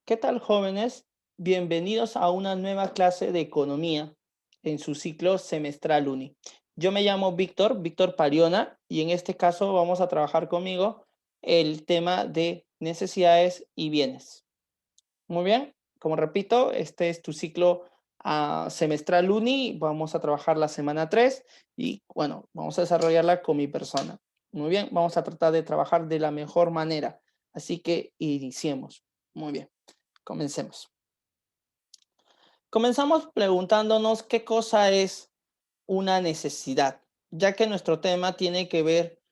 ¿Qué tal, jóvenes? Bienvenidos a una nueva clase de economía en su ciclo semestral UNI. Yo me llamo Víctor Pariona, y en este caso vamos a trabajar conmigo el tema de necesidades y bienes. Muy bien, como repito, este es tu ciclo semestral UNI. Vamos a trabajar la semana 3 y bueno, vamos a desarrollarla con mi persona. Muy bien, vamos a tratar de trabajar de la mejor manera. Así que iniciemos. Muy bien. Comencemos. Comenzamos preguntándonos qué cosa es una necesidad, ya que nuestro tema tiene que ver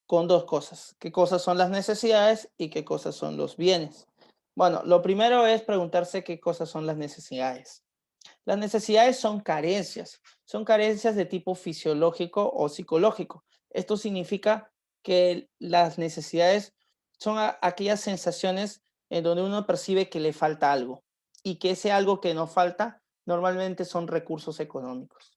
con dos cosas: qué cosas son las necesidades y qué cosas son los bienes. Bueno, lo primero es preguntarse qué cosas son las necesidades. Las necesidades son carencias de tipo fisiológico o psicológico. Esto significa que las necesidades son aquellas sensaciones en donde uno percibe que le falta algo, y que ese algo que no falta normalmente son recursos económicos.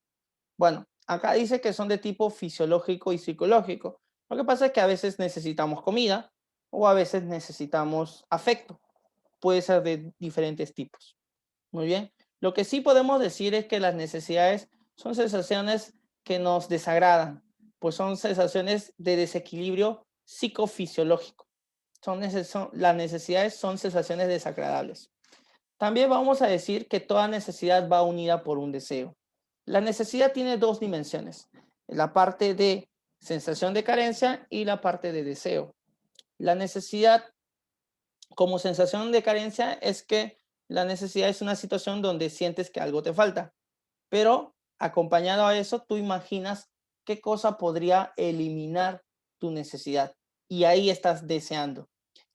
Bueno, acá dice que son de tipo fisiológico y psicológico. Lo que pasa es que a veces necesitamos comida o a veces necesitamos afecto. Puede ser de diferentes tipos. Muy bien. Lo que sí podemos decir es que las necesidades son sensaciones que nos desagradan, pues son sensaciones de desequilibrio psicofisiológico. Las necesidades son sensaciones desagradables. También vamos a decir que toda necesidad va unida por un deseo. La necesidad tiene dos dimensiones: la parte de sensación de carencia y la parte de deseo. La necesidad como sensación de carencia es que la necesidad es una situación donde sientes que algo te falta, pero acompañado a eso, tú imaginas qué cosa podría eliminar tu necesidad, y ahí estás deseando.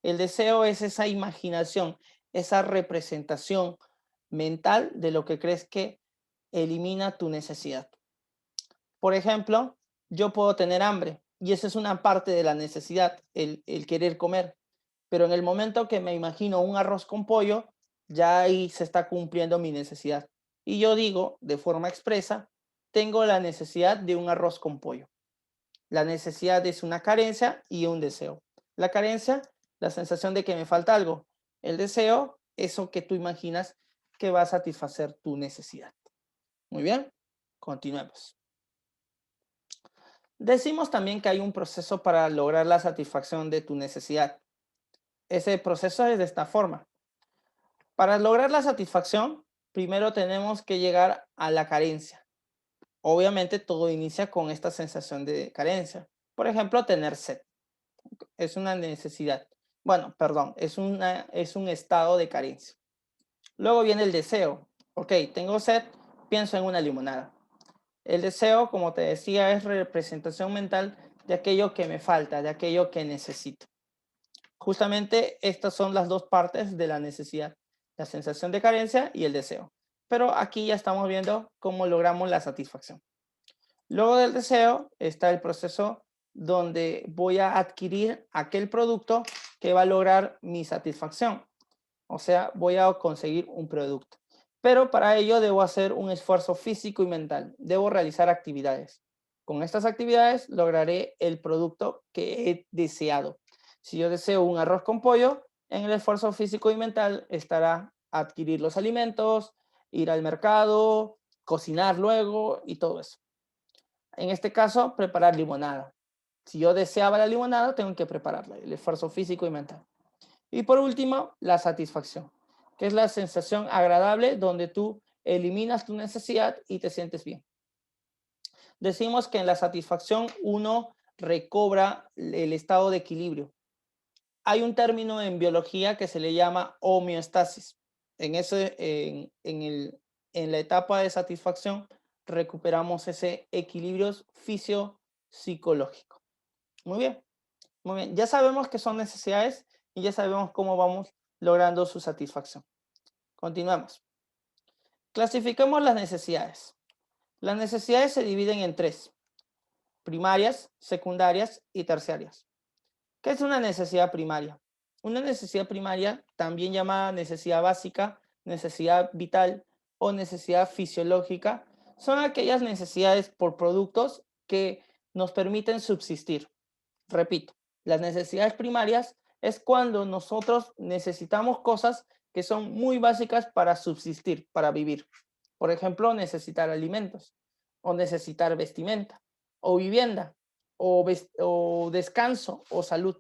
El deseo es esa imaginación, esa representación mental de lo que crees que elimina tu necesidad. Por ejemplo, yo puedo tener hambre y esa es una parte de la necesidad, el querer comer, pero en el momento que me imagino un arroz con pollo, ya ahí se está cumpliendo mi necesidad. Y yo digo de forma expresa: tengo la necesidad de un arroz con pollo. La necesidad es una carencia y un deseo. La carencia, la sensación de que me falta algo. El deseo, eso que tú imaginas que va a satisfacer tu necesidad. Muy bien, continuemos. Decimos también que hay un proceso para lograr la satisfacción de tu necesidad. Ese proceso es de esta forma. Para lograr la satisfacción, primero tenemos que llegar a la carencia. Obviamente todo inicia con esta sensación de carencia. Por ejemplo, tener sed. Es una necesidad. Bueno, perdón, es un estado de carencia. Luego viene el deseo. Ok, tengo sed, pienso en una limonada. El deseo, como te decía, es representación mental de aquello que me falta, de aquello que necesito. Justamente estas son las dos partes de la necesidad: la sensación de carencia y el deseo. Pero aquí ya estamos viendo cómo logramos la satisfacción. Luego del deseo está el proceso donde voy a adquirir aquel producto que va a lograr mi satisfacción. O sea, voy a conseguir un producto. Pero para ello debo hacer un esfuerzo físico y mental. Debo realizar actividades. Con estas actividades lograré el producto que he deseado. Si yo deseo un arroz con pollo, en el esfuerzo físico y mental estará adquirir los alimentos, ir al mercado, cocinar luego y todo eso. En este caso, preparar limonada. Si yo deseaba la limonada, tengo que prepararla, el esfuerzo físico y mental. Y por último, la satisfacción, que es la sensación agradable donde tú eliminas tu necesidad y te sientes bien. Decimos que en la satisfacción uno recobra el estado de equilibrio. Hay un término en biología que se le llama homeostasis. En la etapa de satisfacción recuperamos ese equilibrio fisio-psicológico. Muy bien, muy bien. Ya sabemos que son necesidades y ya sabemos cómo vamos logrando su satisfacción. Continuamos. Clasifiquemos las necesidades. Las necesidades se dividen en tres: primarias, secundarias y terciarias. ¿Qué es una necesidad primaria? Una necesidad primaria, también llamada necesidad básica, necesidad vital o necesidad fisiológica, son aquellas necesidades por productos que nos permiten subsistir. Repito, las necesidades primarias Es cuando nosotros necesitamos cosas que son muy básicas para subsistir, para vivir. Por ejemplo, necesitar alimentos, o necesitar vestimenta, o vivienda, o descanso, o salud.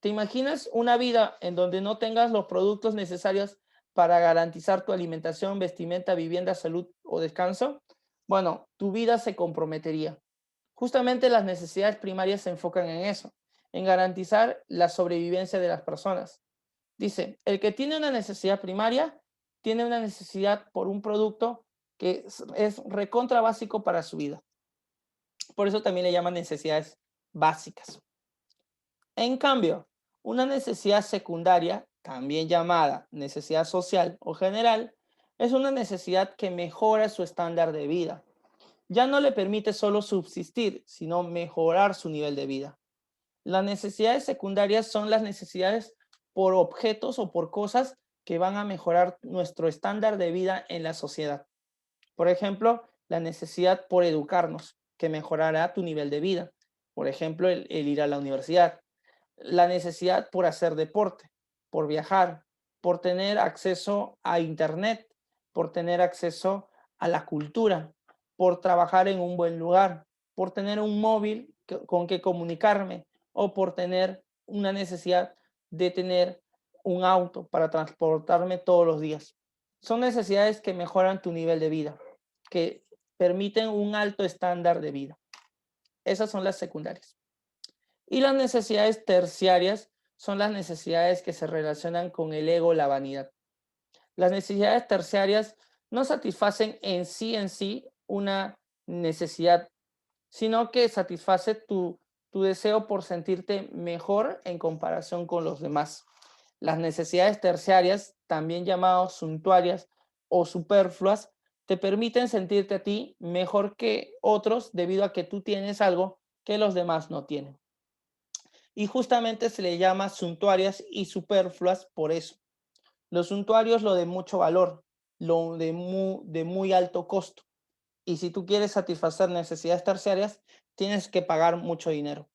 ¿Te imaginas una vida en donde no tengas los productos necesarios para garantizar tu alimentación, vestimenta, vivienda, salud o descanso? Bueno, tu vida se comprometería. Justamente las necesidades primarias se enfocan en eso, en garantizar la sobrevivencia de las personas. Dice, el que tiene una necesidad primaria, tiene una necesidad por un producto que es recontra básico para su vida. Por eso también le llaman necesidades básicas. En cambio, una necesidad secundaria, también llamada necesidad social o general, es una necesidad que mejora su estándar de vida. Ya no le permite solo subsistir, sino mejorar su nivel de vida. Las necesidades secundarias son las necesidades por objetos o por cosas que van a mejorar nuestro estándar de vida en la sociedad. Por ejemplo, la necesidad por educarnos, que mejorará tu nivel de vida. Por ejemplo, el ir a la universidad. La necesidad por hacer deporte, por viajar, por tener acceso a internet, por tener acceso a la cultura, por trabajar en un buen lugar, por tener un móvil con que comunicarme o por tener una necesidad de tener un auto para transportarme todos los días. Son necesidades que mejoran tu nivel de vida, que permiten un alto estándar de vida. Esas son las secundarias. Y las necesidades terciarias son las necesidades que se relacionan con el ego, la vanidad. Las necesidades terciarias no satisfacen en sí una necesidad, sino que satisface tu deseo por sentirte mejor en comparación con los demás. Las necesidades terciarias, también llamadas suntuarias o superfluas, te permiten sentirte a ti mejor que otros debido a que tú tienes algo que los demás no tienen. Y justamente se le llama suntuarias y superfluas por eso. Los suntuarios lo de mucho valor, lo de muy alto costo. Y si tú quieres satisfacer necesidades terciarias, tienes que pagar mucho dinero.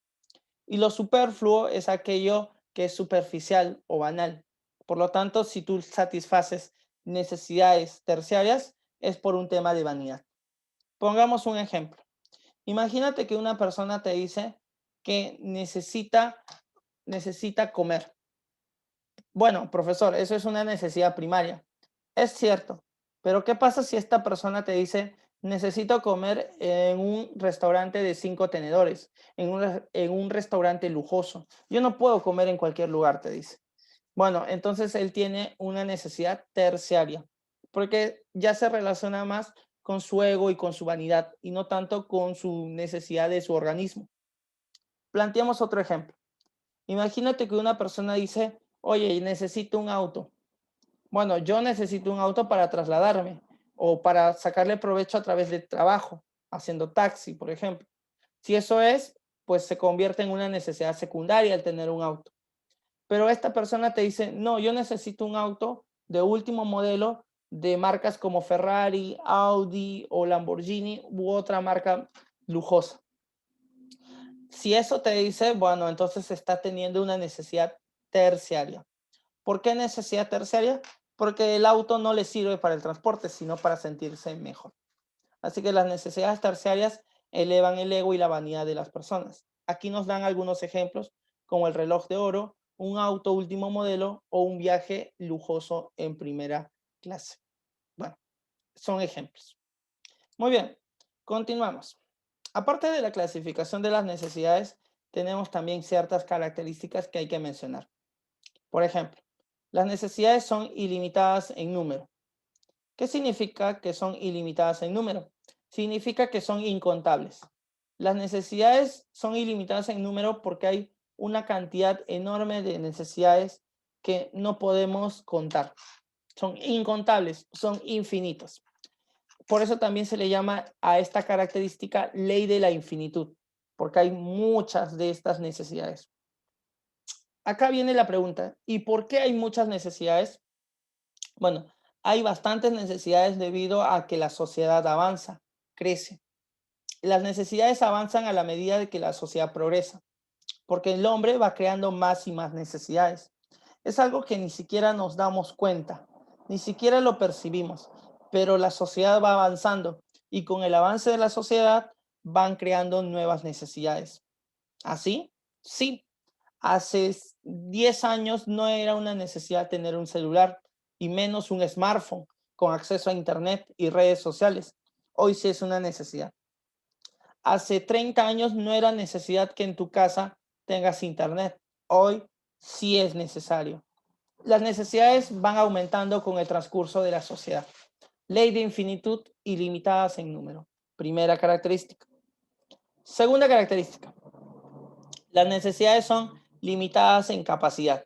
Y lo superfluo es aquello que es superficial o banal. Por lo tanto, si tú satisfaces necesidades terciarias, es por un tema de vanidad. Pongamos un ejemplo. Imagínate que una persona te dice que necesita comer. Bueno, profesor, eso es una necesidad primaria. Es cierto, pero ¿qué pasa si esta persona te dice, necesito comer en un restaurante de 5 tenedores, en un restaurante lujoso? Yo no puedo comer en cualquier lugar, te dice. Bueno, entonces él tiene una necesidad terciaria, porque ya se relaciona más con su ego y con su vanidad, y no tanto con su necesidad de su organismo. Planteamos otro ejemplo. Imagínate que una persona dice, oye, necesito un auto. Bueno, yo necesito un auto para trasladarme o para sacarle provecho a través del trabajo, haciendo taxi, por ejemplo. Si eso es, pues se convierte en una necesidad secundaria el tener un auto. Pero esta persona te dice, no, yo necesito un auto de último modelo de marcas como Ferrari, Audi o Lamborghini u otra marca lujosa. Si eso te dice, bueno, entonces está teniendo una necesidad terciaria. ¿Por qué necesidad terciaria? Porque el auto no le sirve para el transporte, sino para sentirse mejor. Así que las necesidades terciarias elevan el ego y la vanidad de las personas. Aquí nos dan algunos ejemplos, como el reloj de oro, un auto último modelo o un viaje lujoso en primera clase. Bueno, son ejemplos. Muy bien, continuamos. Aparte de la clasificación de las necesidades, tenemos también ciertas características que hay que mencionar. Por ejemplo, las necesidades son ilimitadas en número. ¿Qué significa que son ilimitadas en número? Significa que son incontables. Las necesidades son ilimitadas en número porque hay una cantidad enorme de necesidades que no podemos contar. Son incontables, son infinitos. Por eso también se le llama a esta característica ley de la infinitud, porque hay muchas de estas necesidades. Acá viene la pregunta, ¿y por qué hay muchas necesidades? Bueno, hay bastantes necesidades debido a que la sociedad avanza, crece. Las necesidades avanzan a la medida de que la sociedad progresa. porque el hombre va creando más y más necesidades. Es algo que ni siquiera nos damos cuenta, ni siquiera lo percibimos, pero la sociedad va avanzando y con el avance de la sociedad van creando nuevas necesidades. ¿Así? Sí. Hace 10 años no era una necesidad tener un celular y menos un smartphone con acceso a internet y redes sociales. Hoy sí es una necesidad. Hace 30 años no era necesidad que en tu casa tengas internet. Hoy sí es necesario. Las necesidades van aumentando con el transcurso de la sociedad. Ley de infinitud ilimitadas en número. Primera característica. Segunda característica. Las necesidades son limitadas en capacidad.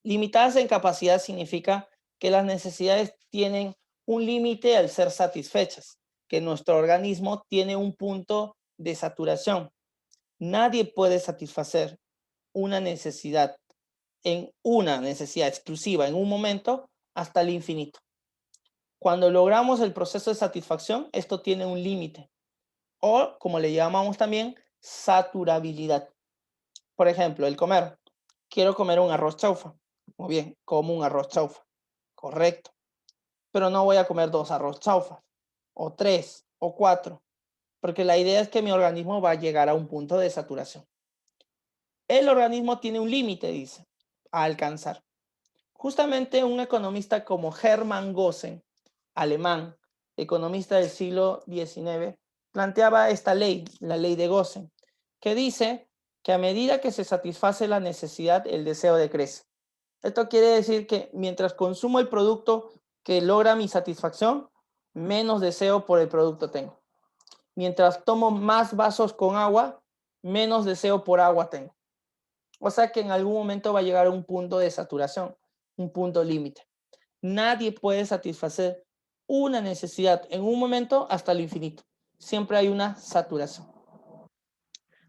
Limitadas en capacidad significa que las necesidades tienen un límite al ser satisfechas, que nuestro organismo tiene un punto de saturación. Nadie puede satisfacer una necesidad exclusiva en un momento hasta el infinito. Cuando logramos el proceso de satisfacción, esto tiene un límite o, como le llamamos también, saturabilidad. Por ejemplo, el comer. Quiero comer un arroz chaufa. Muy bien, como un arroz chaufa. Correcto. Pero no voy a comer 2 arroz chaufas, o 3, o 4, porque la idea es que mi organismo va a llegar a un punto de saturación. El organismo tiene un límite, dice, a alcanzar. Justamente un economista como Hermann Gossen, alemán, economista del siglo XIX, planteaba esta ley, la ley de Gossen, que dice que a medida que se satisface la necesidad, el deseo decrece. Esto quiere decir que mientras consumo el producto que logra mi satisfacción, menos deseo por el producto tengo. Mientras tomo más vasos con agua, menos deseo por agua tengo. O sea que en algún momento va a llegar a un punto de saturación, un punto límite. Nadie puede satisfacer una necesidad en un momento hasta el infinito. Siempre hay una saturación.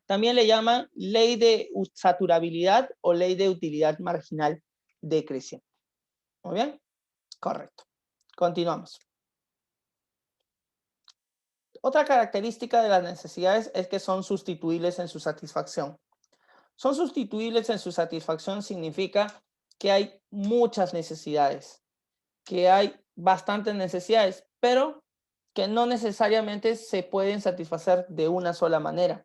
También le llaman ley de saturabilidad o ley de utilidad marginal decreciente. ¿Muy bien? Correcto. Continuamos. Otra característica de las necesidades es que son sustituibles en su satisfacción. Son sustituibles en su satisfacción significa que hay muchas necesidades, que hay bastantes necesidades, pero que no necesariamente se pueden satisfacer de una sola manera.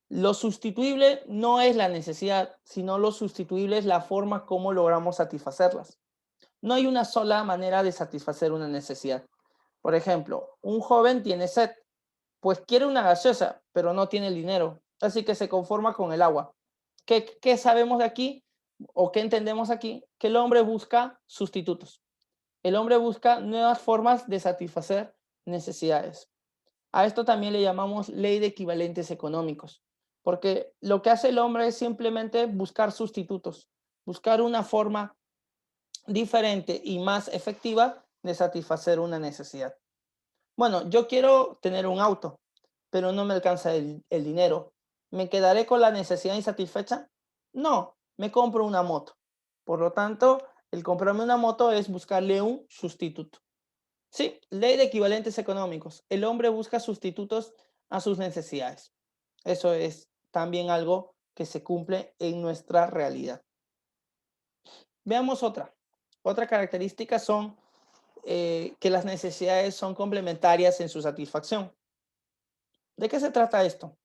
Lo sustituible no es la necesidad, sino lo sustituible es la forma como logramos satisfacerlas. No hay una sola manera de satisfacer una necesidad. Por ejemplo, un joven tiene sed, pues quiere una gaseosa, pero no tiene el dinero, así que se conforma con el agua. ¿Qué sabemos de aquí o qué entendemos aquí? Que el hombre busca sustitutos. El hombre busca nuevas formas de satisfacer necesidades. A esto también le llamamos ley de equivalentes económicos, porque lo que hace el hombre es simplemente buscar sustitutos, buscar una forma diferente y más efectiva de satisfacer una necesidad. Bueno, yo quiero tener un auto, pero no me alcanza el dinero. ¿Me quedaré con la necesidad insatisfecha? No, me compro una moto. Por lo tanto, el comprarme una moto es buscarle un sustituto. Sí, ley de equivalentes económicos. El hombre busca sustitutos a sus necesidades. Eso es también algo que se cumple en nuestra realidad. Veamos otra. Otra característica son que las necesidades son complementarias en su satisfacción. ¿De qué se trata esto?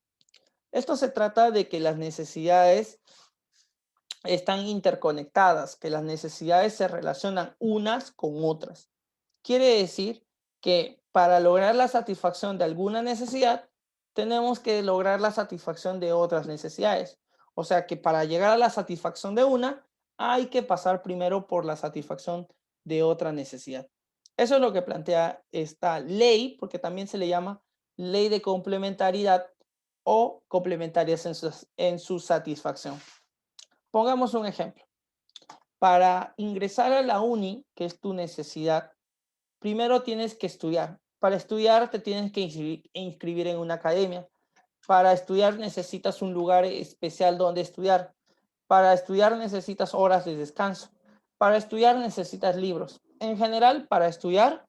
Esto se trata de que las necesidades están interconectadas, que las necesidades se relacionan unas con otras. Quiere decir que para lograr la satisfacción de alguna necesidad, tenemos que lograr la satisfacción de otras necesidades. O sea que para llegar a la satisfacción de una, hay que pasar primero por la satisfacción de otra necesidad. Eso es lo que plantea esta ley, porque también se le llama ley de complementariedad o complementarias en su satisfacción. Pongamos un ejemplo. Para ingresar a la uni, que es tu necesidad, primero tienes que estudiar. Para estudiar te tienes que inscribir en una academia. Para estudiar necesitas un lugar especial donde estudiar. Para estudiar necesitas horas de descanso. Para estudiar necesitas libros. En general, para estudiar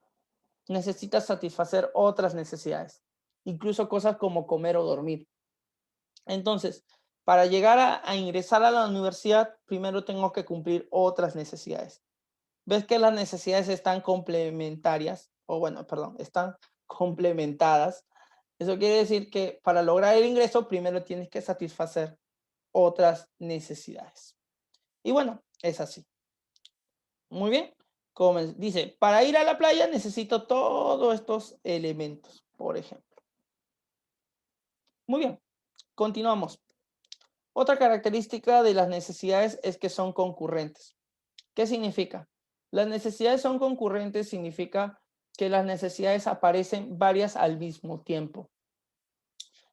necesitas satisfacer otras necesidades, incluso cosas como comer o dormir. Entonces, Para llegar a ingresar a la universidad, primero tengo que cumplir otras necesidades. ¿Ves que las necesidades están complementarias? O bueno, perdón, están complementadas. Eso quiere decir que para lograr el ingreso, primero tienes que satisfacer otras necesidades. Y bueno, es así. Muy bien. Como dice, para ir a la playa necesito todos estos elementos, por ejemplo. Muy bien, continuamos. Otra característica de las necesidades es que son concurrentes. ¿Qué significa? Las necesidades son concurrentes, significa que las necesidades aparecen varias al mismo tiempo.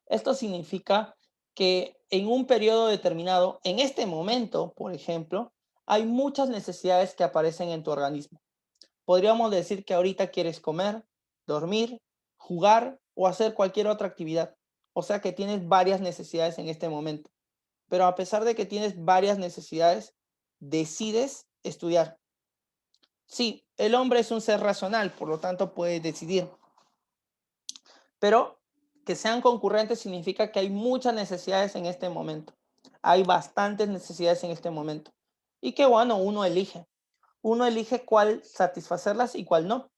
Esto significa que en un periodo determinado, en este momento, por ejemplo, hay muchas necesidades que aparecen en tu organismo. Podríamos decir que ahorita quieres comer, dormir, jugar o hacer cualquier otra actividad. O sea que tienes varias necesidades en este momento. Pero a pesar de que tienes varias necesidades, decides estudiar. Sí, el hombre es un ser racional, por lo tanto puede decidir. Pero que sean concurrentes significa que hay muchas necesidades en este momento. Hay bastantes necesidades en este momento. Y que bueno, uno elige. Uno elige cuál satisfacerlas y cuál no.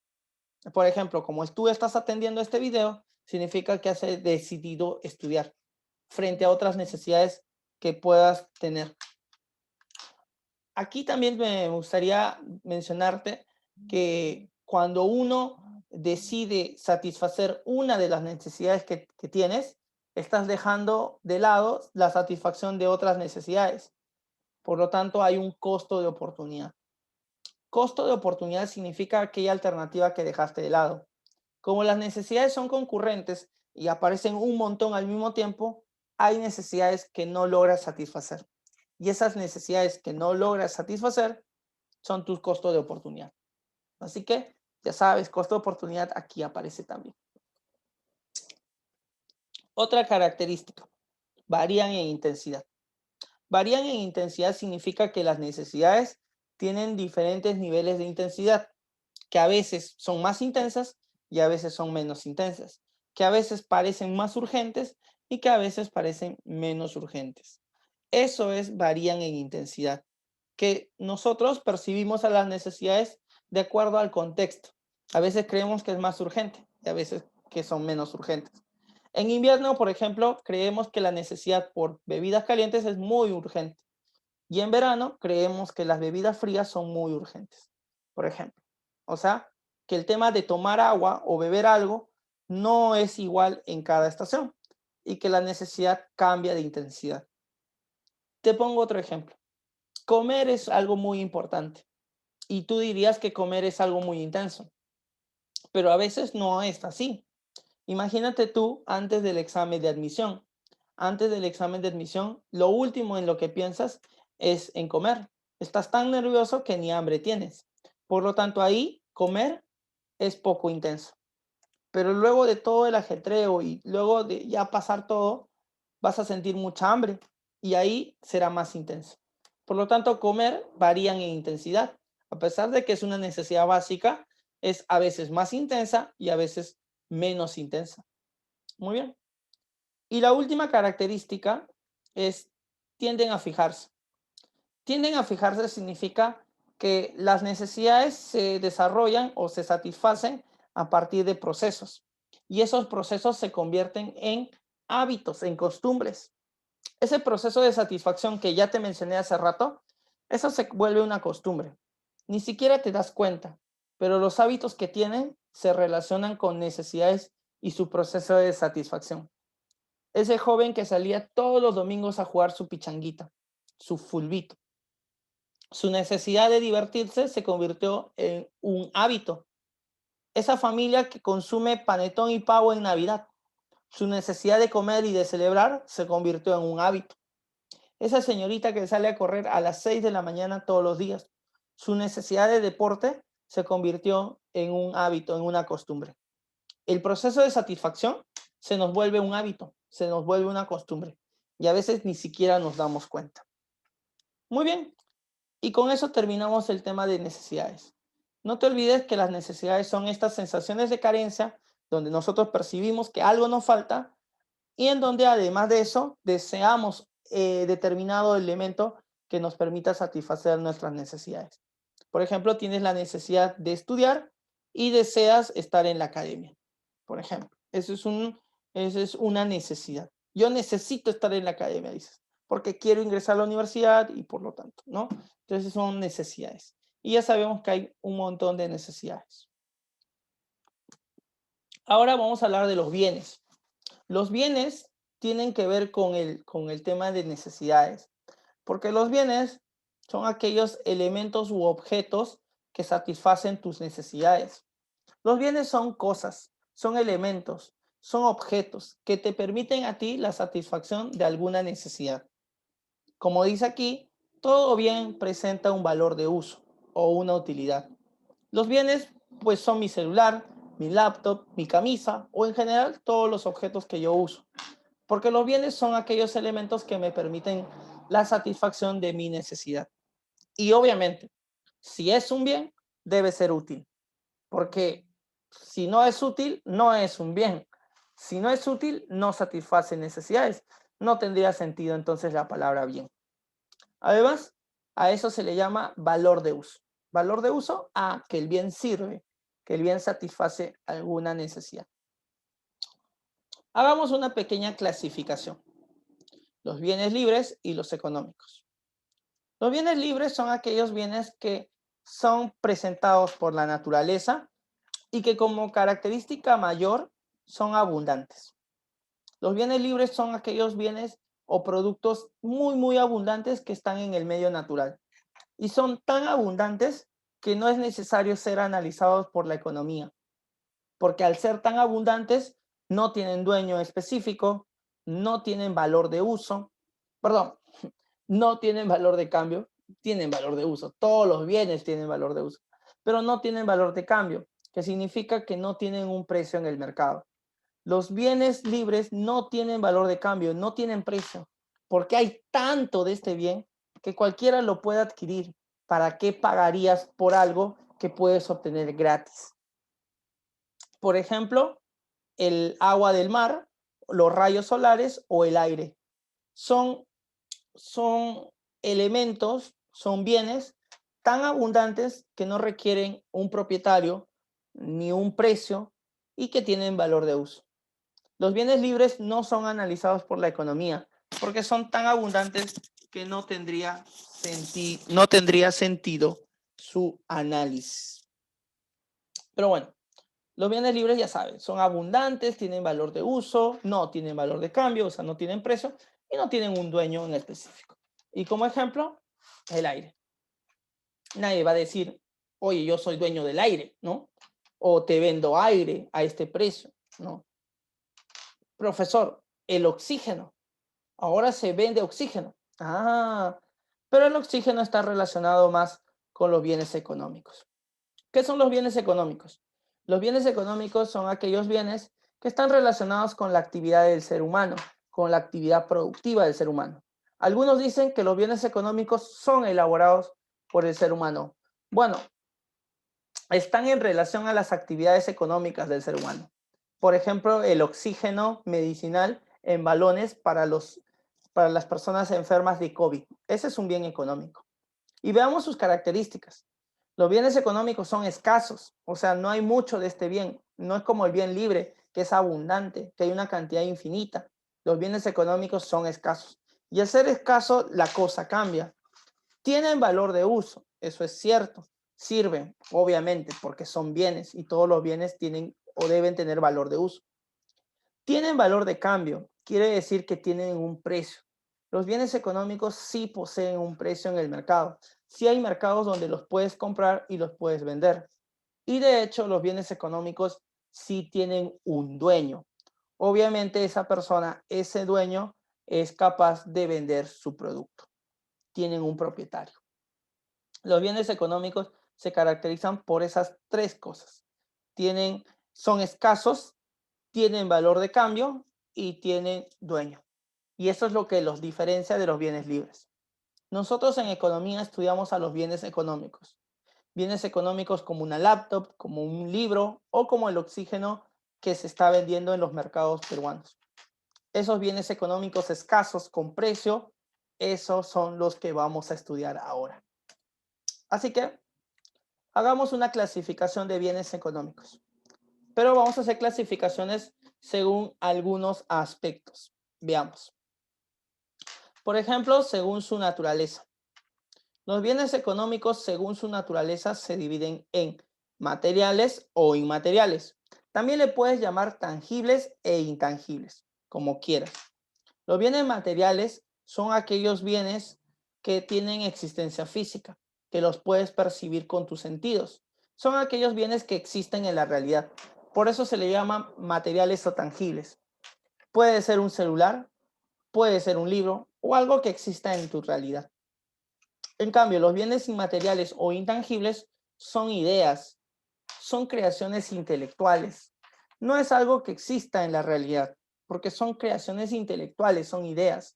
Por ejemplo, como tú estás atendiendo este video, significa que has decidido estudiar frente a otras necesidades que puedas tener. Aquí también me gustaría mencionarte que cuando uno decide satisfacer una de las necesidades que tienes, estás dejando de lado la satisfacción de otras necesidades. Por lo tanto, hay un costo de oportunidad. Costo de oportunidad significa aquella alternativa que dejaste de lado. Como las necesidades son concurrentes y aparecen un montón al mismo tiempo, hay necesidades que no logras satisfacer. Y esas necesidades que no logras satisfacer son tus costos de oportunidad. Así que, ya sabes, costo de oportunidad aquí aparece también. Otra característica, varían en intensidad. Varían en intensidad significa que las necesidades tienen diferentes niveles de intensidad, que a veces son más intensas y a veces son menos intensas, que a veces parecen más urgentes y que a veces parecen menos urgentes. Eso es, varían en intensidad, que nosotros percibimos a las necesidades de acuerdo al contexto. A veces creemos que es más urgente y a veces que son menos urgentes. En invierno, por ejemplo, creemos que la necesidad por bebidas calientes es muy urgente. Y en verano creemos que las bebidas frías son muy urgentes, por ejemplo. O sea, que el tema de tomar agua o beber algo no es igual en cada estación y que la necesidad cambia de intensidad. Te pongo otro ejemplo. Comer es algo muy importante y tú dirías que comer es algo muy intenso, pero a veces no es así. Imagínate tú antes del examen de admisión. Antes del examen de admisión, lo último en lo que piensas es en comer. Estás tan nervioso que ni hambre tienes. Por lo tanto, ahí comer es poco intenso. Pero luego de todo el ajetreo y luego de ya pasar todo, vas a sentir mucha hambre y ahí será más intenso. Por lo tanto, comer varían en intensidad. A pesar de que es una necesidad básica, es a veces más intensa y a veces menos intensa. Muy bien. Y la última característica es tienden a fijarse. Tienden a fijarse significa que las necesidades se desarrollan o se satisfacen a partir de procesos. Y esos procesos se convierten en hábitos, en costumbres. Ese proceso de satisfacción que ya te mencioné hace rato, eso se vuelve una costumbre. Ni siquiera te das cuenta, pero los hábitos que tienen se relacionan con necesidades y su proceso de satisfacción. Ese joven que salía todos los domingos a jugar su pichanguita, su fulbito. Su necesidad de divertirse se convirtió en un hábito. Esa familia que consume panetón y pavo en Navidad. Su necesidad de comer y de celebrar se convirtió en un hábito. Esa señorita que sale a correr a las 6 de la mañana todos los días. Su necesidad de deporte se convirtió en un hábito, en una costumbre. El proceso de satisfacción se nos vuelve un hábito, se nos vuelve una costumbre y a veces ni siquiera nos damos cuenta. Muy bien, y con eso terminamos el tema de necesidades. No te olvides que las necesidades son estas sensaciones de carencia donde nosotros percibimos que algo nos falta y en donde además de eso deseamos determinado elemento que nos permita satisfacer nuestras necesidades. Por ejemplo, tienes la necesidad de estudiar y deseas estar en la academia, por ejemplo. Eso es una necesidad. Yo necesito estar en la academia, dices, porque quiero ingresar a la universidad y por lo tanto, ¿no? Entonces son necesidades. Y ya sabemos que hay un montón de necesidades. Ahora vamos a hablar de los bienes. Los bienes tienen que ver con el tema de necesidades, porque los bienes son aquellos elementos u objetos que satisfacen tus necesidades. Los bienes son cosas, son elementos, son objetos que te permiten a ti la satisfacción de alguna necesidad. Como dice aquí, todo bien presenta un valor de uso o una utilidad. Los bienes, pues, son mi celular, mi laptop, mi camisa o en general todos los objetos que yo uso. Porque los bienes son aquellos elementos que me permiten la satisfacción de mi necesidad. Y obviamente, si es un bien, debe ser útil. Porque si no es útil, no es un bien. Si no es útil, no satisface necesidades. No tendría sentido entonces la palabra bien. Además, a eso se le llama valor de uso. Valor de uso a que el bien sirve, que el bien satisface alguna necesidad. Hagamos una pequeña clasificación. Los bienes libres y los económicos. Los bienes libres son aquellos bienes que son presentados por la naturaleza y que como característica mayor son abundantes. Los bienes libres son aquellos bienes o productos muy abundantes que están en el medio natural y son tan abundantes que no es necesario ser analizados por la economía, porque al ser tan abundantes no tienen dueño específico, no tienen valor de uso, perdón, no tienen valor de cambio, tienen valor de uso. Todos los bienes tienen valor de uso, pero no tienen valor de cambio, que significa que no tienen un precio en el mercado. Los bienes libres no tienen valor de cambio, no tienen precio, porque hay tanto de este bien que cualquiera lo puede adquirir. ¿Para qué pagarías por algo que puedes obtener gratis? Por ejemplo, el agua del mar, los rayos solares o el aire. Son son elementos, son bienes tan abundantes que no requieren un propietario ni un precio y que tienen valor de uso. Los bienes libres no son analizados por la economía porque son tan abundantes que no tendría sentido su análisis. Pero bueno, los bienes libres ya saben, son abundantes, tienen valor de uso, no tienen valor de cambio, o sea, no tienen precio y no tienen un dueño en específico. Y como ejemplo, el aire. Nadie va a decir, oye, yo soy dueño del aire, ¿no? O te vendo aire a este precio, ¿no? Profesor, el oxígeno. Ahora se vende oxígeno. Ah, pero el oxígeno está relacionado más con los bienes económicos. ¿Qué son los bienes económicos? Los bienes económicos son aquellos bienes que están relacionados con la actividad del ser humano, con la actividad productiva del ser humano. Algunos dicen que los bienes económicos son elaborados por el ser humano. Bueno, están en relación a las actividades económicas del ser humano. Por ejemplo, el oxígeno medicinal en balones para las personas enfermas de COVID. Ese es un bien económico. Y veamos sus características. Los bienes económicos son escasos, o sea, no hay mucho de este bien. No es como el bien libre, que es abundante, que hay una cantidad infinita. Los bienes económicos son escasos. Y al ser escaso, la cosa cambia. Tienen valor de uso, eso es cierto. Sirven, obviamente, porque son bienes y todos los bienes tienen o deben tener valor de uso. Tienen valor de cambio, quiere decir que tienen un precio. Los bienes económicos sí poseen un precio en el mercado. Sí hay mercados donde los puedes comprar y los puedes vender. Y de hecho, los bienes económicos sí tienen un dueño. Obviamente esa persona, ese dueño, es capaz de vender su producto. Tienen un propietario. Los bienes económicos se caracterizan por esas tres cosas. Son escasos, tienen valor de cambio y tienen dueño. Y eso es lo que los diferencia de los bienes libres. Nosotros en economía estudiamos a los bienes económicos. Bienes económicos como una laptop, como un libro o como el oxígeno que se está vendiendo en los mercados peruanos. Esos bienes económicos escasos con precio esos son los que vamos a estudiar ahora. Así que hagamos una clasificación de bienes económicos. Pero vamos a hacer clasificaciones según algunos aspectos. Veamos. Por ejemplo, según su naturaleza. Los bienes económicos, según su naturaleza, se dividen en materiales o inmateriales. También le puedes llamar tangibles e intangibles, como quieras. Los bienes materiales son aquellos bienes que tienen existencia física, que los puedes percibir con tus sentidos. Son aquellos bienes que existen en la realidad. Por eso se le llaman materiales o tangibles. Puede ser un celular, puede ser un libro o algo que exista en tu realidad. En cambio, los bienes inmateriales o intangibles son ideas, son creaciones intelectuales. No es algo que exista en la realidad, porque son creaciones intelectuales, son ideas.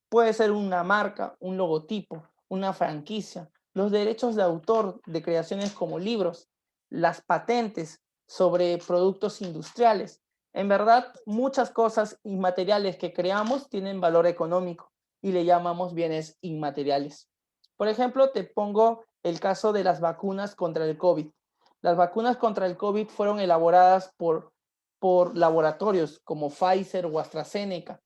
Puede ser una marca, un logotipo, una franquicia, los derechos de autor de creaciones como libros, las patentes sobre productos industriales. En verdad, muchas cosas inmateriales que creamos tienen valor económico y le llamamos bienes inmateriales. Por ejemplo, te pongo el caso de las vacunas contra el COVID. Las vacunas contra el COVID fueron elaboradas por laboratorios como Pfizer o AstraZeneca.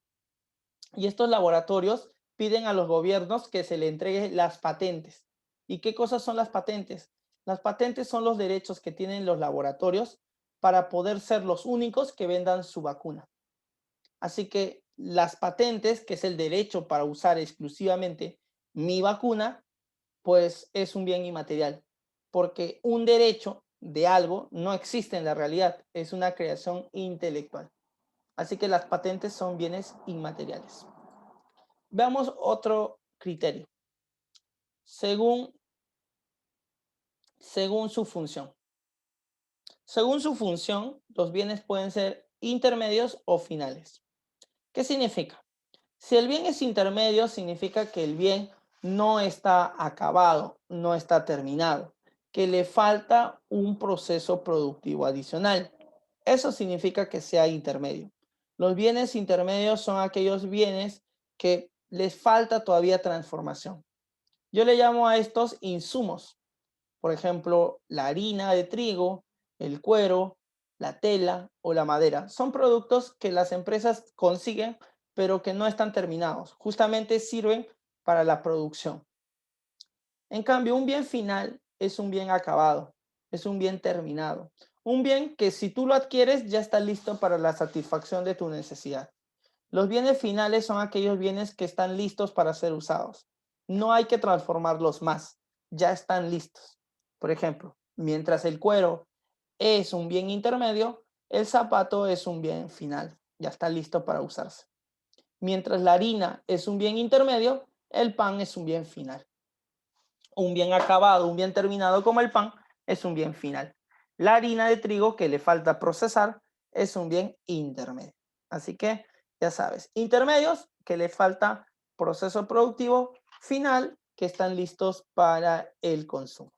Y estos laboratorios piden a los gobiernos que se le entregue las patentes. ¿Y qué cosas son las patentes? Las patentes son los derechos que tienen los laboratorios para poder ser los únicos que vendan su vacuna. Así que las patentes, que es el derecho para usar exclusivamente mi vacuna, pues es un bien inmaterial, porque un derecho de algo no existe en la realidad, es una creación intelectual. Así que las patentes son bienes inmateriales. Veamos otro criterio, según su función. Según su función, los bienes pueden ser intermedios o finales. ¿Qué significa? Si el bien es intermedio, significa que el bien no está acabado, no está terminado, que le falta un proceso productivo adicional. Eso significa que sea intermedio. Los bienes intermedios son aquellos bienes que les falta todavía transformación. Yo le llamo a estos insumos. Por ejemplo, la harina de trigo, el cuero, la tela o la madera. Son productos que las empresas consiguen, pero que no están terminados. Justamente sirven para la producción. En cambio, un bien final es un bien acabado, es un bien terminado. Un bien que si tú lo adquieres ya está listo para la satisfacción de tu necesidad. Los bienes finales son aquellos bienes que están listos para ser usados. No hay que transformarlos más, ya están listos. Por ejemplo, mientras el cuero es un bien intermedio, el zapato es un bien final, ya está listo para usarse. Mientras la harina es un bien intermedio, el pan es un bien final. Un bien acabado, un bien terminado como el pan, es un bien final. La harina de trigo que le falta procesar es un bien intermedio. Así que ya sabes, intermedios que le falta proceso productivo, final que están listos para el consumo.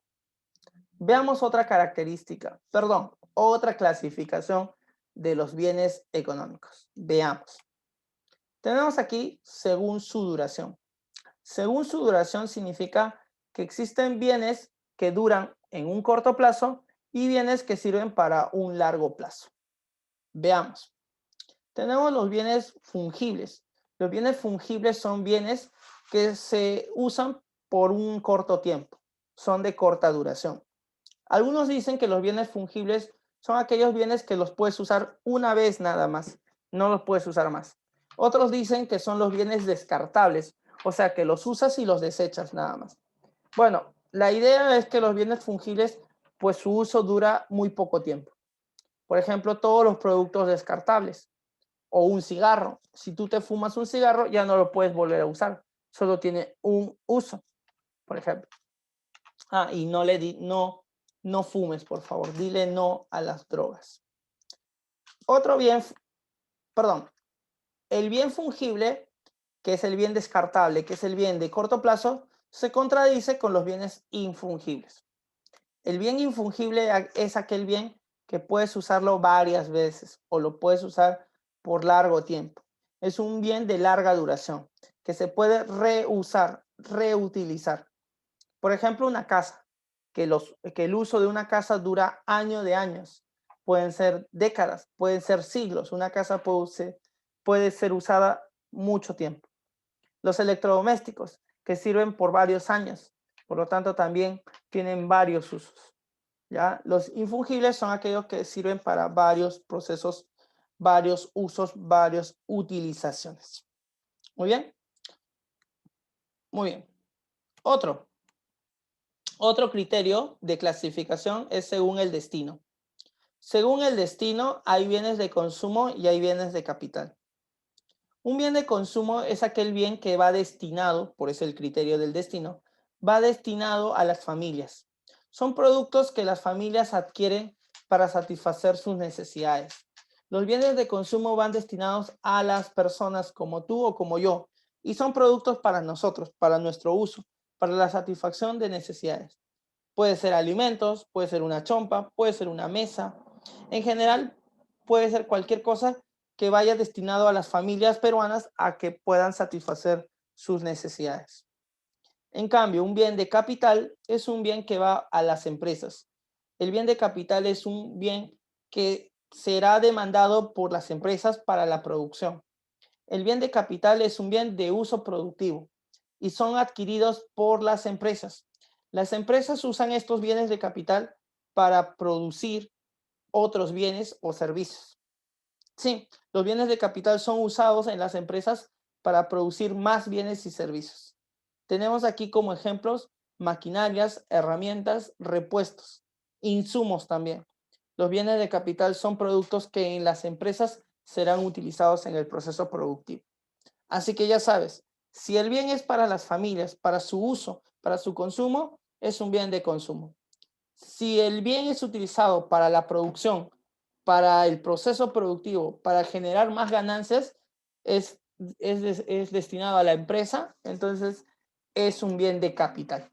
Veamos otra característica, otra clasificación de los bienes económicos. Veamos. Tenemos aquí según su duración. Según su duración significa que existen bienes que duran en un corto plazo y bienes que sirven para un largo plazo. Veamos. Tenemos los bienes fungibles. Los bienes fungibles son bienes que se usan por un corto tiempo, son de corta duración. Algunos dicen que los bienes fungibles son aquellos bienes que los puedes usar una vez nada más, no los puedes usar más. Otros dicen que son los bienes descartables, o sea que los usas y los desechas nada más. Bueno, la idea es que los bienes fungibles, pues su uso dura muy poco tiempo. Por ejemplo, todos los productos descartables o un cigarro. Si tú te fumas un cigarro, ya no lo puedes volver a usar. Solo tiene un uso, por ejemplo. Y no fumes, por favor. Dile no a las drogas. Otro bien, el bien fungible, que es el bien descartable, que es el bien de corto plazo, se contradice con los bienes infungibles. El bien infungible es aquel bien que puedes usarlo varias veces o lo puedes usar por largo tiempo. Es un bien de larga duración, que se puede reusar, reutilizar. Por ejemplo, una casa, que el uso de una casa dura años de años. Pueden ser décadas, pueden ser siglos. Una casa puede ser usada mucho tiempo. Los electrodomésticos, que sirven por varios años. Por lo tanto, también tienen varios usos. ¿Ya? Los infungibles son aquellos que sirven para varios procesos, varios usos, varias utilizaciones. Muy bien. Muy bien. Otro criterio de clasificación es según el destino. Según el destino, hay bienes de consumo y hay bienes de capital. Un bien de consumo es aquel bien que va destinado, por eso el criterio del destino, va destinado a las familias. Son productos que las familias adquieren para satisfacer sus necesidades. Los bienes de consumo van destinados a las personas como tú o como yo y son productos para nosotros, para nuestro uso, para la satisfacción de necesidades. Puede ser alimentos, puede ser una chompa, puede ser una mesa. En general, puede ser cualquier cosa que vaya destinado a las familias peruanas a que puedan satisfacer sus necesidades. En cambio, un bien de capital es un bien que va a las empresas. El bien de capital es un bien que será demandado por las empresas para la producción. El bien de capital es un bien de uso productivo y son adquiridos por las empresas. Las empresas usan estos bienes de capital para producir otros bienes o servicios. Sí, los bienes de capital son usados en las empresas para producir más bienes y servicios. Tenemos aquí como ejemplos maquinarias, herramientas, repuestos, insumos también. Los bienes de capital son productos que en las empresas serán utilizados en el proceso productivo. Así que ya sabes, si el bien es para las familias, para su uso, para su consumo, es un bien de consumo. Si el bien es utilizado para la producción, para el proceso productivo, para generar más ganancias, es destinado a la empresa, entonces es un bien de capital.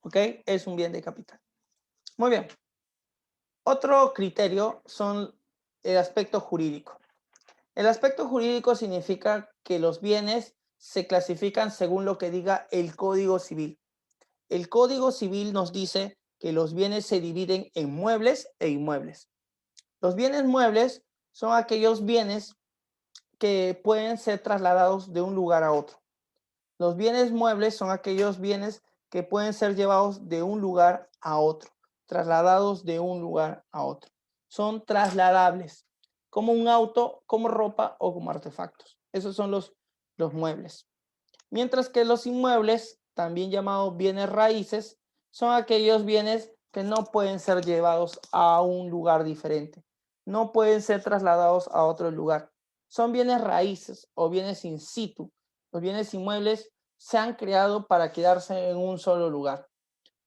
¿Ok? Es un bien de capital. Muy bien. Otro criterio son el aspecto jurídico. El aspecto jurídico significa que los bienes se clasifican según lo que diga el Código Civil. El Código Civil nos dice que los bienes se dividen en muebles e inmuebles. Los bienes muebles son aquellos bienes que pueden ser trasladados de un lugar a otro. Los bienes muebles son aquellos bienes que pueden ser llevados de un lugar a otro, trasladados de un lugar a otro. Son trasladables, como un auto, como ropa o como artefactos. Esos son los muebles. Mientras que los inmuebles, también llamados bienes raíces, son aquellos bienes que no pueden ser llevados a un lugar diferente. No pueden ser trasladados a otro lugar. Son bienes raíces o bienes in situ. Los bienes inmuebles se han creado para quedarse en un solo lugar.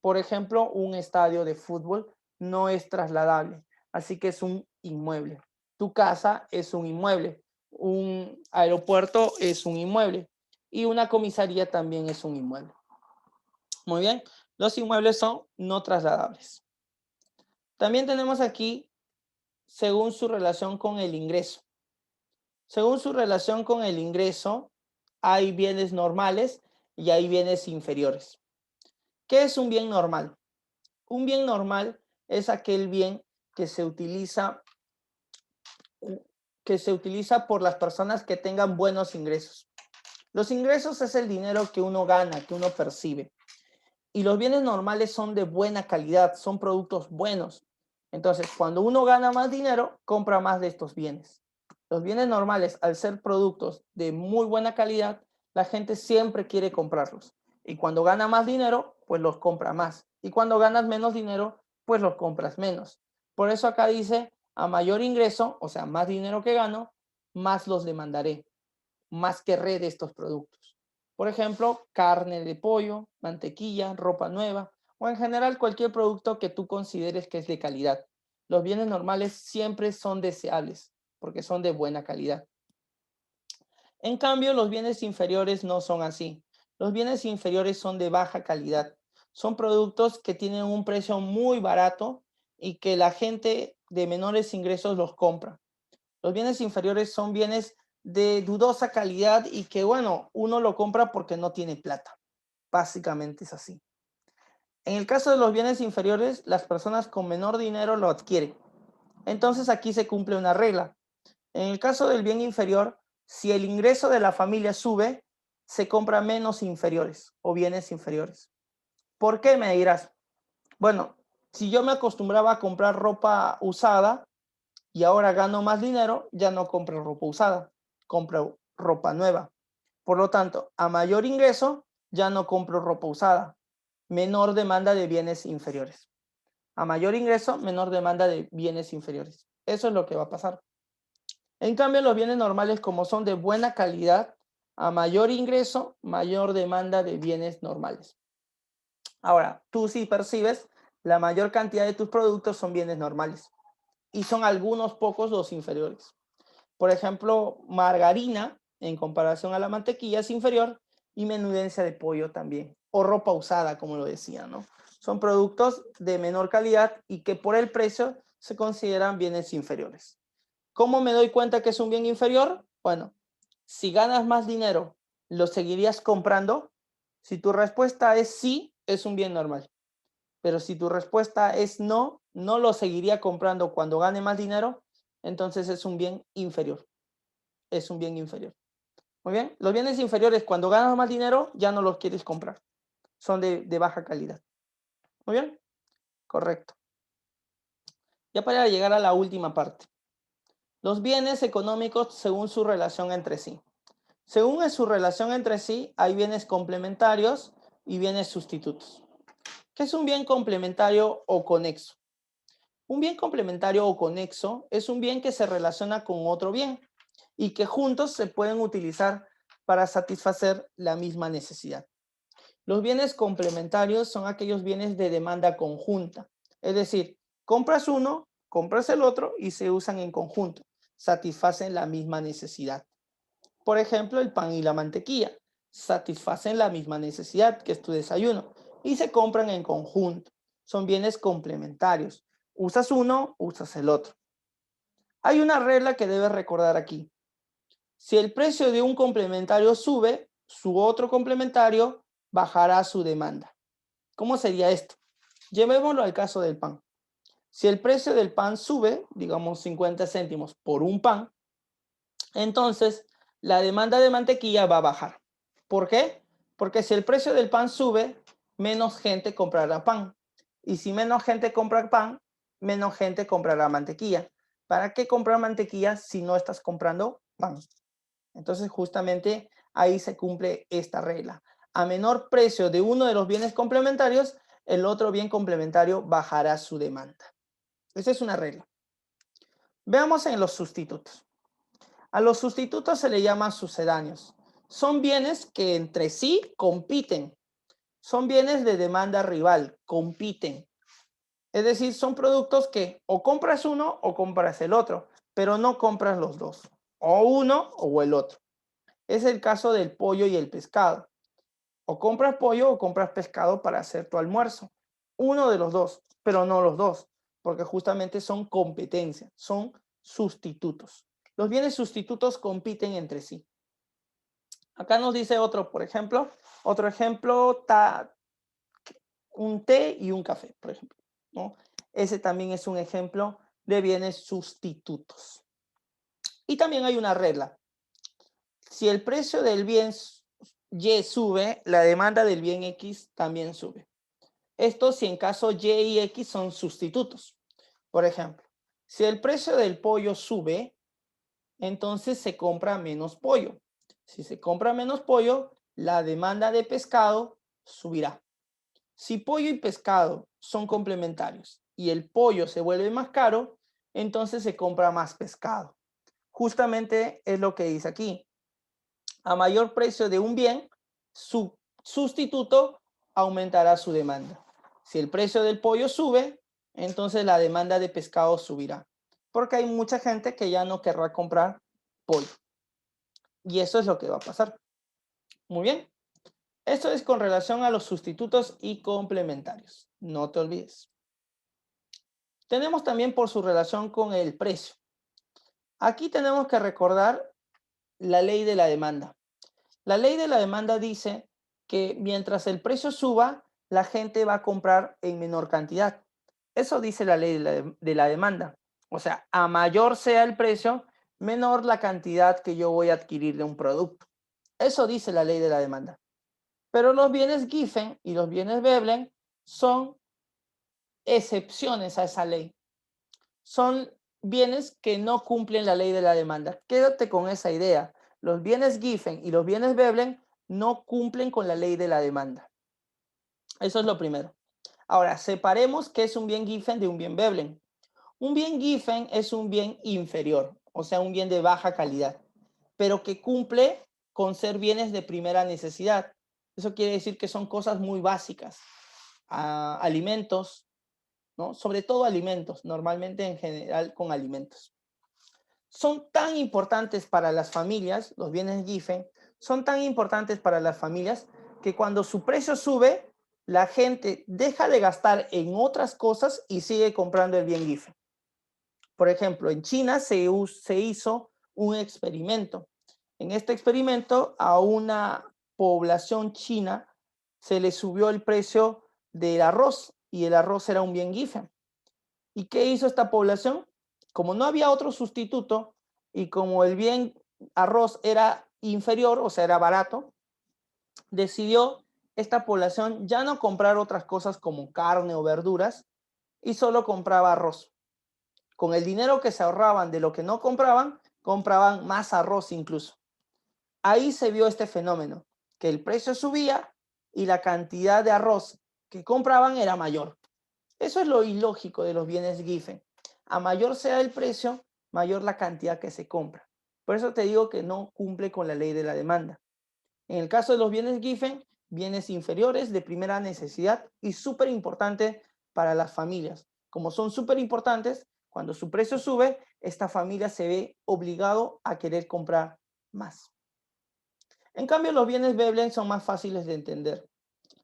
Por ejemplo, un estadio de fútbol no es trasladable, así que es un inmueble. Tu casa es un inmueble. Un aeropuerto es un inmueble y una comisaría también es un inmueble. Muy bien, los inmuebles son no trasladables. También tenemos aquí, según su relación con el ingreso. Según su relación con el ingreso, hay bienes normales y hay bienes inferiores. ¿Qué es un bien normal? Un bien normal es aquel bien que se utiliza por las personas que tengan buenos ingresos. Los ingresos es el dinero que uno gana, que uno percibe. Y los bienes normales son de buena calidad, son productos buenos. Entonces, cuando uno gana más dinero, compra más de estos bienes. Los bienes normales, al ser productos de muy buena calidad, la gente siempre quiere comprarlos. Y cuando gana más dinero, pues los compra más. Y cuando ganas menos dinero, pues los compras menos. Por eso acá dice, a mayor ingreso, o sea, más dinero que gano, más los demandaré, más querré de estos productos. Por ejemplo, carne de pollo, mantequilla, ropa nueva o en general cualquier producto que tú consideres que es de calidad. Los bienes normales siempre son deseables porque son de buena calidad. En cambio, los bienes inferiores no son así. Los bienes inferiores son de baja calidad. Son productos que tienen un precio muy barato y que la gente de menores ingresos los compra. Los bienes inferiores son bienes de dudosa calidad y que, bueno, uno lo compra porque no tiene plata. Básicamente es así. En el caso de los bienes inferiores, las personas con menor dinero lo adquieren. Entonces aquí se cumple una regla. En el caso del bien inferior, si el ingreso de la familia sube, se compra menos inferiores o bienes inferiores. ¿Por qué me dirás? Bueno, si yo me acostumbraba a comprar ropa usada y ahora gano más dinero, ya no compro ropa usada, compro ropa nueva. Por lo tanto, a mayor ingreso, ya no compro ropa usada. Menor demanda de bienes inferiores. A mayor ingreso, menor demanda de bienes inferiores. Eso es lo que va a pasar. En cambio, los bienes normales, como son de buena calidad, a mayor ingreso, mayor demanda de bienes normales. Ahora, tú sí percibes, la mayor cantidad de tus productos son bienes normales y son algunos pocos los inferiores. Por ejemplo, margarina, en comparación a la mantequilla, es inferior y menudencia de pollo también, o ropa usada, como lo decía, ¿no? Son productos de menor calidad y que por el precio se consideran bienes inferiores. ¿Cómo me doy cuenta que es un bien inferior? Bueno, si ganas más dinero, ¿lo seguirías comprando? Si tu respuesta es sí, es un bien normal. Pero si tu respuesta es no, no lo seguiría comprando cuando gane más dinero, entonces es un bien inferior. Es un bien inferior. Muy bien. Los bienes inferiores, cuando ganas más dinero, ya no los quieres comprar. Son de baja calidad. Muy bien. Correcto. Ya para llegar a la última parte. Los bienes económicos según su relación entre sí. Según su relación entre sí, hay bienes complementarios y bienes sustitutos. ¿Qué es un bien complementario o conexo? Un bien complementario o conexo es un bien que se relaciona con otro bien y que juntos se pueden utilizar para satisfacer la misma necesidad. Los bienes complementarios son aquellos bienes de demanda conjunta, es decir, compras uno, compras el otro y se usan en conjunto, satisfacen la misma necesidad. Por ejemplo, el pan y la mantequilla satisfacen la misma necesidad que es tu desayuno y se compran en conjunto. Son bienes complementarios. Usas uno, usas el otro. Hay una regla que debes recordar aquí. Si el precio de un complementario sube, su otro complementario bajará su demanda. ¿Cómo sería esto? Llevémoslo al caso del pan. Si el precio del pan sube, digamos 50 céntimos por un pan, entonces la demanda de mantequilla va a bajar. ¿Por qué? Porque si el precio del pan sube, menos gente comprará pan. Y si menos gente compra pan, menos gente comprará mantequilla. ¿Para qué comprar mantequilla si no estás comprando pan? Entonces, justamente ahí se cumple esta regla. A menor precio de uno de los bienes complementarios, el otro bien complementario bajará su demanda. Esa es una regla. Veamos en los sustitutos. A los sustitutos se le llama sucedáneos. Son bienes que entre sí compiten. Son bienes de demanda rival, compiten. Es decir, son productos que o compras uno o compras el otro, pero no compras los dos. O uno o el otro. Es el caso del pollo y el pescado. O compras pollo o compras pescado para hacer tu almuerzo. Uno de los dos, pero no los dos, porque justamente son competencia, son sustitutos. Los bienes sustitutos compiten entre sí. Acá nos dice otro, por ejemplo, otro ejemplo, un té y un café, por ejemplo, ¿no? Ese también es un ejemplo de bienes sustitutos. Y también hay una regla. Si el precio del bien Y sube, la demanda del bien X también sube. Esto si en caso Y y X son sustitutos. Por ejemplo, si el precio del pollo sube, entonces se compra menos pollo. Si se compra menos pollo, la demanda de pescado subirá. Si pollo y pescado son complementarios y el pollo se vuelve más caro, entonces se compra más pescado. Justamente es lo que dice aquí. A mayor precio de un bien, su sustituto aumentará su demanda. Si el precio del pollo sube, entonces la demanda de pescado subirá, porque hay mucha gente que ya no querrá comprar pollo. Y eso es lo que va a pasar. Muy bien. Esto es con relación a los sustitutos y complementarios. No te olvides. Tenemos también por su relación con el precio. Aquí tenemos que recordar La ley de la demanda. La ley de la demanda dice que mientras el precio suba, la gente va a comprar en menor cantidad. Eso dice la ley de la demanda. O sea, a mayor sea el precio, menor la cantidad que yo voy a adquirir de un producto. Eso dice la ley de la demanda. Pero los bienes Giffen y los bienes Veblen son excepciones a esa ley. Son bienes que no cumplen la ley de la demanda. Quédate con esa idea. Los bienes Giffen y los bienes Veblen no cumplen con la ley de la demanda. Eso es lo primero. Ahora, separemos qué es un bien Giffen de un bien Veblen. Un bien Giffen es un bien inferior, o sea, un bien de baja calidad, pero que cumple con ser bienes de primera necesidad. Eso quiere decir que son cosas muy básicas. Alimentos, ¿no? Sobre todo alimentos, normalmente en general con alimentos. Son tan importantes para las familias, los bienes Giffen, son tan importantes para las familias que cuando su precio sube, la gente deja de gastar en otras cosas y sigue comprando el bien Giffen. Por ejemplo, en China se hizo un experimento. En este experimento a una población china se le subió el precio del arroz y el arroz era un bien Giffen. ¿Y qué hizo esta población? Como no había otro sustituto y como el bien arroz era inferior, o sea, era barato, decidió esta población ya no comprar otras cosas como carne o verduras y solo compraba arroz. Con el dinero que se ahorraban de lo que no compraban, compraban más arroz incluso. Ahí se vio este fenómeno, que el precio subía y la cantidad de arroz que compraban era mayor. Eso es lo ilógico de los bienes Giffen. A mayor sea el precio, mayor la cantidad que se compra. Por eso te digo que no cumple con la ley de la demanda. En el caso de los bienes Giffen, bienes inferiores de primera necesidad y súper importante para las familias. Como son súper importantes, cuando su precio sube, esta familia se ve obligado a querer comprar más. En cambio, los bienes Veblen son más fáciles de entender.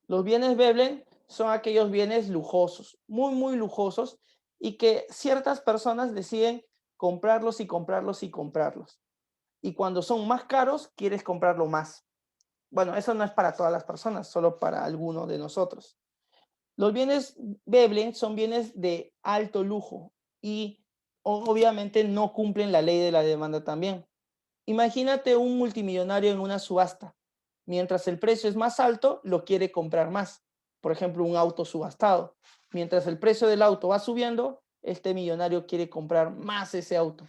Los bienes Veblen son aquellos bienes lujosos, muy, muy lujosos, y que ciertas personas deciden comprarlos y comprarlos y comprarlos. Y cuando son más caros, quieres comprarlo más. Bueno, eso no es para todas las personas, solo para algunos de nosotros. Los bienes Veblen son bienes de alto lujo y obviamente no cumplen la ley de la demanda también. Imagínate un multimillonario en una subasta. Mientras el precio es más alto, lo quiere comprar más. Por ejemplo, un auto subastado. Mientras el precio del auto va subiendo, este millonario quiere comprar más ese auto.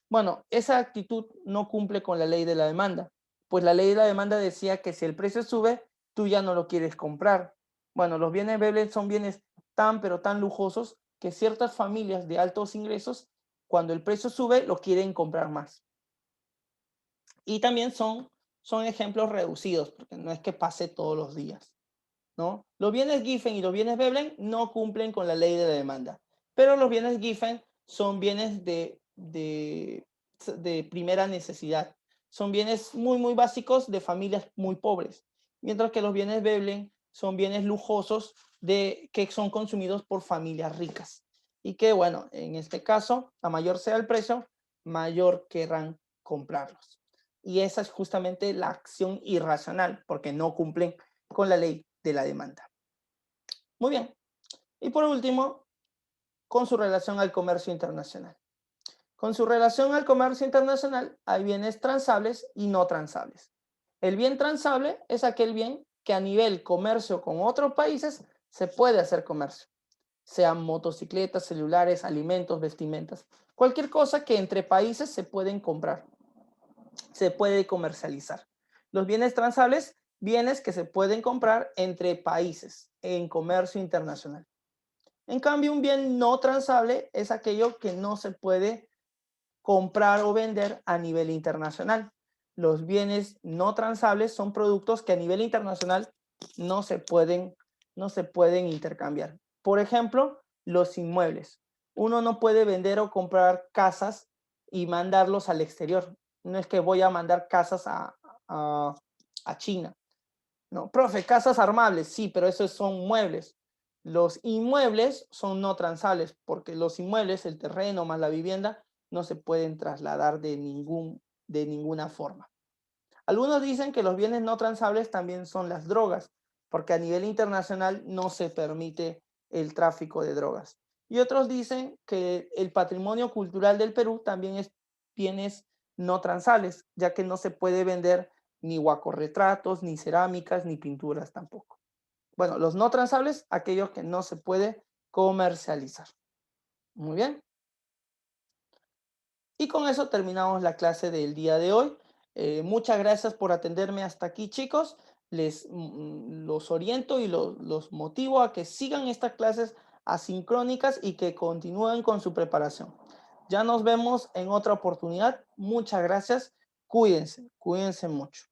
Bueno, esa actitud no cumple con la ley de la demanda, pues la ley de la demanda decía que si el precio sube, tú ya no lo quieres comprar. Bueno, los bienes Veblen son bienes tan pero tan lujosos que ciertas familias de altos ingresos, cuando el precio sube, lo quieren comprar más. Y también son ejemplos reducidos, porque no es que pase todos los días, ¿no? Los bienes Giffen y los bienes Veblen no cumplen con la ley de la demanda, pero los bienes Giffen son bienes de primera necesidad. Son bienes muy, muy básicos de familias muy pobres, mientras que los bienes Veblen son bienes lujosos que son consumidos por familias ricas. Y que, bueno, en este caso, a mayor sea el precio, mayor querrán comprarlos. Y esa es justamente la acción irracional, porque no cumplen con la ley de la demanda. Muy bien. Y por último, con su relación al comercio internacional. Con su relación al comercio internacional hay bienes transables y no transables. El bien transable es aquel bien que a nivel comercio con otros países se puede hacer comercio, sean motocicletas, celulares, alimentos, vestimentas, cualquier cosa que entre países se pueden comprar, se puede comercializar. Los bienes transables, bienes que se pueden comprar entre países en comercio internacional. En cambio, un bien no transable es aquello que no se puede comprar o vender a nivel internacional. Los bienes no transables son productos que a nivel internacional no se pueden, no se pueden intercambiar. Por ejemplo, los inmuebles. Uno no puede vender o comprar casas y mandarlos al exterior. No es que voy a mandar casas a China. No, profe, casas armables, sí, pero esos son muebles. Los inmuebles son no transables, porque los inmuebles, el terreno más la vivienda, no se pueden trasladar de ningún de ninguna forma. Algunos dicen que los bienes no transables también son las drogas, porque a nivel internacional no se permite el tráfico de drogas. Y otros dicen que el patrimonio cultural del Perú también es bienes no transables, ya que no se puede vender ni guacorretratos, ni cerámicas, ni pinturas tampoco. Bueno, los no transables, aquellos que no se puede comercializar. Muy bien. Y con eso terminamos la clase del día de hoy. Muchas gracias por atenderme hasta aquí, chicos. Los oriento y los motivo a que sigan estas clases asincrónicas y que continúen con su preparación. Ya nos vemos en otra oportunidad. Muchas gracias. Cuídense mucho.